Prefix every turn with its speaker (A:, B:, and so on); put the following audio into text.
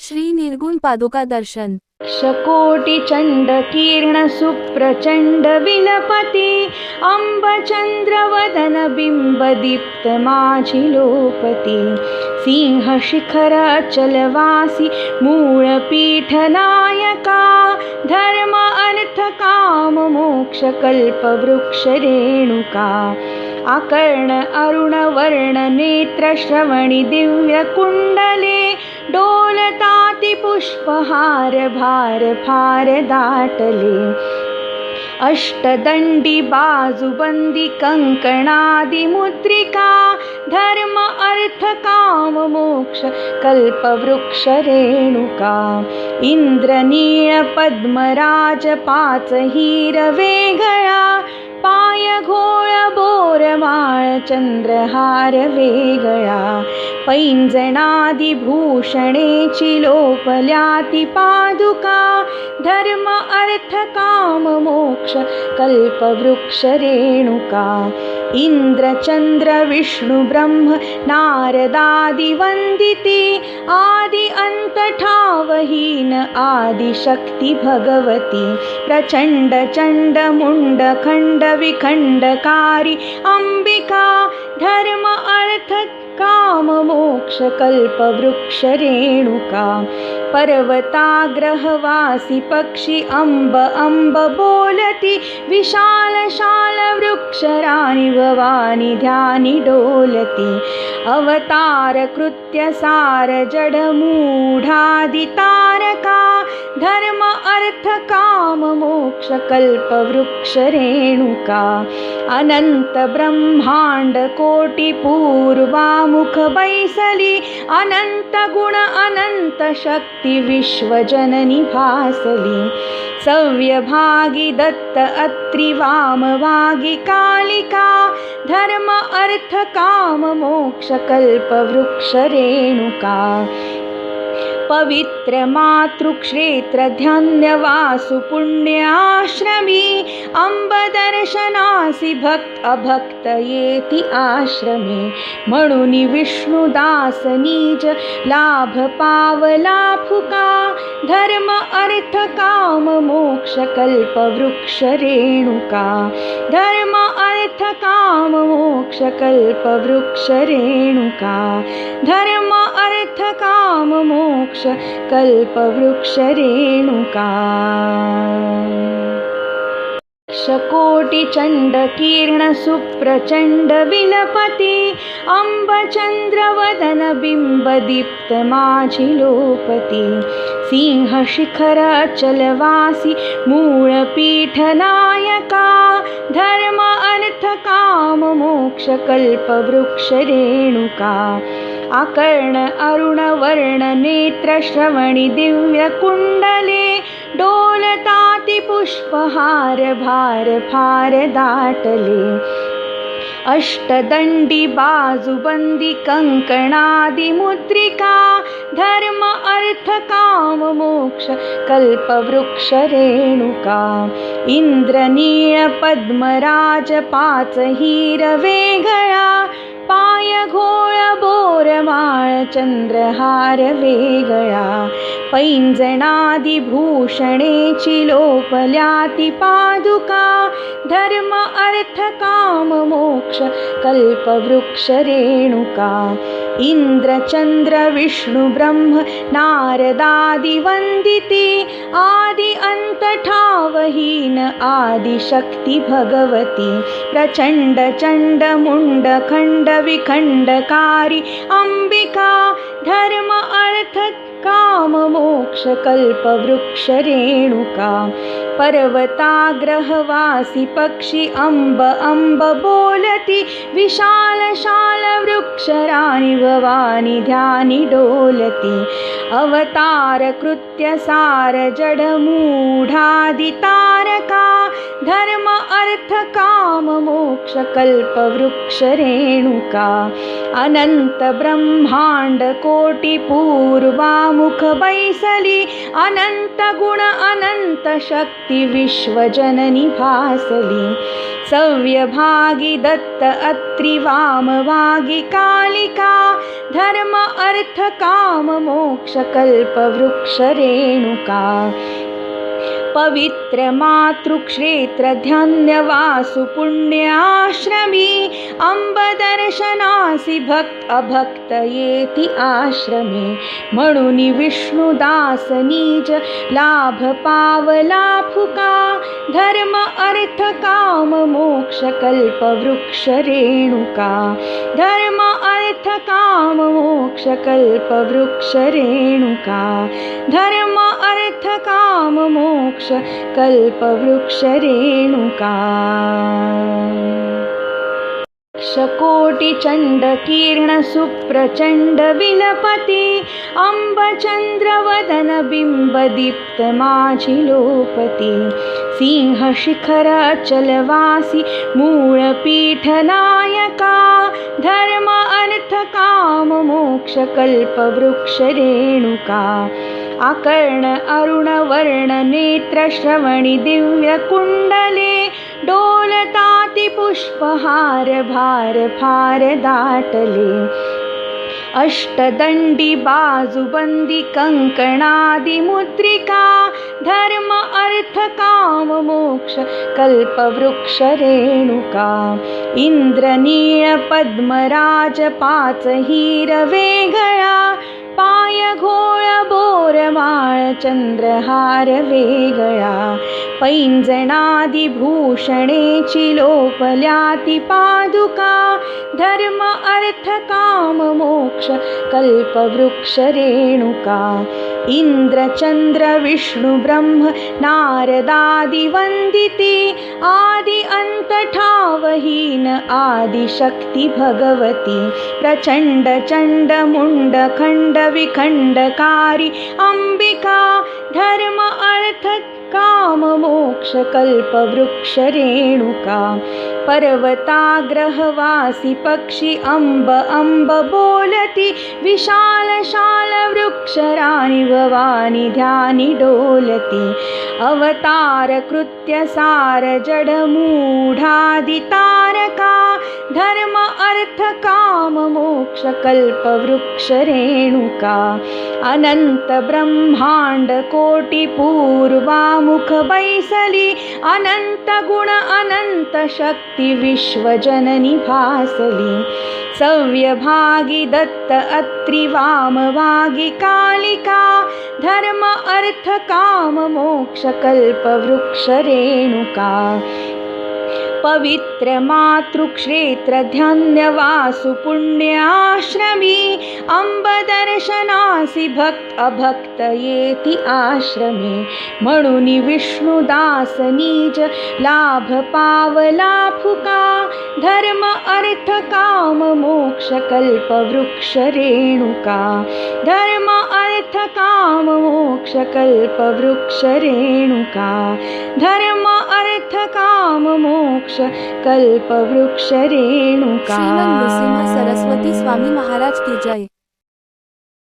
A: श्री निर्गुण पादुका दर्शन।
B: शकोटिचण्डकीर्ण सुप्रचण्ड विलपति अम्बचन्द्रवदन बिम्बदीप्तमाझिलोपति सिंहशिखर अचलवासी मूलपीठनायका धर्म अर्थ काम मोक्ष कल्पवृक्ष रेणुका आकर्ण अरुण वर्ण नेत्र श्रवणि दिव्य कुण्डले डोलताति पुष्पहार भार फार दाटले अष्टदंडी बाजुबंदी कंकणादि मुद्रिका धर्म अर्थ काम मोक्ष कल्पवृक्ष रेणुका इंद्रनीळ पद्मराज पाच हिरवे गळा पाय घोळ बोरमाळ चंद्रहार वेगळा पैंजणादि भूषणेची लोपल्याति पादुका धर्म अर्थ काम मोक्ष कल्पवृक्ष रेणुका इंद्र चंद्र विष्णु ब्रह्म नारदादि वंदिती आदि अंत ठावहीन आदि शक्ति भगवती प्रचंड चंड मुंड खंड विखंडकारी अंबिका धर्म अर्थ काम मोक्ष कल्पवृक्ष रेणुका पर्वताग्रहवासी पक्षी अंब अंब बोलती विशाल शाल वृक्षराणि भवानी ध्यानी डोलती अवतार कृत्य सार जड मूढादि तारका धर्म अर्थ काम मोक्ष कल्पवृक्ष रेणुका अनंत ब्रह्मांड कोटि पूर्वामुख बैसली अनंत गुण अनंत शक्ति विश्वजननी भासली सव्यभागी दत्त अत्रि वामभागी कालिका धर्म अर्थ काम मोक्ष कल्पवृक्ष रेणुका पवित्र मातृक्षेत्र ध्यानवासु पुण्याश्रमी अंब दर्शनासी भक्त अभक्त येति आश्रमे म्हणून विष्णुदास नीज लाभ पावला फुका धर्म अर्थ काम मोक्ष कल्पवृक्ष रेणुका धर्म अर्थ काम मोक्ष कल्पवृक्ष रेणुका धर्म अर्थ काम मोक्ष कल्पवृक्ष रेणुका शकोटिचण्डकीर्ण सुप्रचण्ड विलपति अम्बचन्द्रवदन बिम्बदीप्तमाझिलोपति सिंहशिखर अचलवासी मूलपीठनायका धर्म अर्थ काम मोक्ष कल्पवृक्ष रेणुका आकर्ण अरुण वर्ण नेत्र श्रवणि दिव्य कुण्डले डोलताति पुष्पहार भार फार दाटले अष्टदंडी बाजुबंदी कंकणादि मुद्रिका धर्म अर्थ काम मोक्ष कल्पवृक्ष रेणुका इंद्रनीळ पद्मराज पाच हिरवे गळा पाय घोळ बोरमाळ चंद्रहार वेगळा पैंजणादि भूषणेची लोपल्याति पादुका धर्म अर्थ काम मोक्ष कल्पवृक्ष रेणुका इंद्र चंद्र विष्णु ब्रह्म नारदादि वंदिती आदि अंत ठावहीन आदि शक्ति भगवती प्रचंड चंड मुंड खंड विखंडकारी अंबिका धर्म अर्थ काम मोक्ष कल्पवृक्ष रेणुका पर्वताग्रहवासी पक्षी अंब अंब बोलती विशाल शाल वृक्षराणि भवानी ध्यानी डोलती अवतार कृत्य सार जड मूढादि तारका धर्म अर्थ काम मोक्ष कल्पवृक्ष रेणुका अनंत ब्रह्मांड कोटि पूर्वामुख बैसली अनंत गुण अनंत शक्ति शक्ती विश्वजननी भासली सव्यभागी दत्त अत्रि वामभागी कालिका धर्म अर्थ काम मोक्ष कल्प वृक्ष रेणुका पवित्र मातृक्षेत्र ध्यानवासु पुण्याश्रमी अंब दर्शनासी भक्त अभक्त येती आश्रमी म्हणून विष्णुदास निज लाभ पावला फुका धर्म अर्थ काम मोक्ष कल्प वृक्ष रेणुका धर्म अर्थ काम मोक्ष कल्प वृक्ष रेणुका धर्म अर्थ काम मोक्ष कल्प वृक्ष रेणुका कोटि चंड किरण सुप्रचंड विलपति अंब चंद्र वदन बिंब दीप्त माझी लोपति सिंह शिखर अचलवासी मूळ पीठ नायका धर्म अर्थ काम मोक्ष कल्प वृक्ष रेणुका आकर्ण अरुण वर्ण नेत्र श्रवणी दिव्य कुंडले डोलताति पुष्पहार भार फार दाटले अष्टदंडी बाजूबंदी कंकणादि मुद्रिका धर्म अर्थ काम मोक्ष कल्प वृक्ष रेणुका इंद्रनीळ पद्मराज पाच हिर वेगळा पाय घोळ बोरमाळ चंद्रहार वेगळा पैंजणादि भूषणेची लोपल्याती पादुका धर्म अर्थ काम मोक्ष कल्प वृक्ष रेणुका इंद्र चंद्र विष्णु ब्रह्म नारदादि वंदिती आदि अंत ठावहीन आदि शक्ती भगवती प्रचंड चंड मुंड खंड विखंडकारी अंबिका धर्म अर्थ काम मोक्ष कल्प वृक्ष रेणुका पर्वताग्रहवासी पक्षी अंब अंब बोलती विशाल शाल वृक्षराणी भवानी ध्यानी डोलती अवतार कृत्य सार जड मूढादि तारका धर्म अर्थ काम मोक्ष कल्प वृक्ष रेणुका अनंत ब्रह्मांड कोटि पूर्वामुख बैसली अनंत गुण अनंत शक्ती विश्वजननी भासली सव्यभागी दत्त अत्रि वामभागी कालिका धर्म अर्थ काम मोक्ष कल्प वृक्ष रेणुका पवित्र मातृक्षेत्र ध्यानवासु पुण्याश्रमी अंब दर्शनासी भक्त अभक्त येती आश्रमी म्हणून विष्णुदास निज लाभ पावला फुका धर्म अर्थ काम मोक्ष कल्प वृक्ष रेणुका धर्म अर्थ काम मोक्ष कल्प वृक्ष रेणुका धर्म अर्थ काम मोक्ष कल्प वृक्ष रेणुका
A: श्रीमद नृसिंह सरस्वती स्वामी महाराज की जय।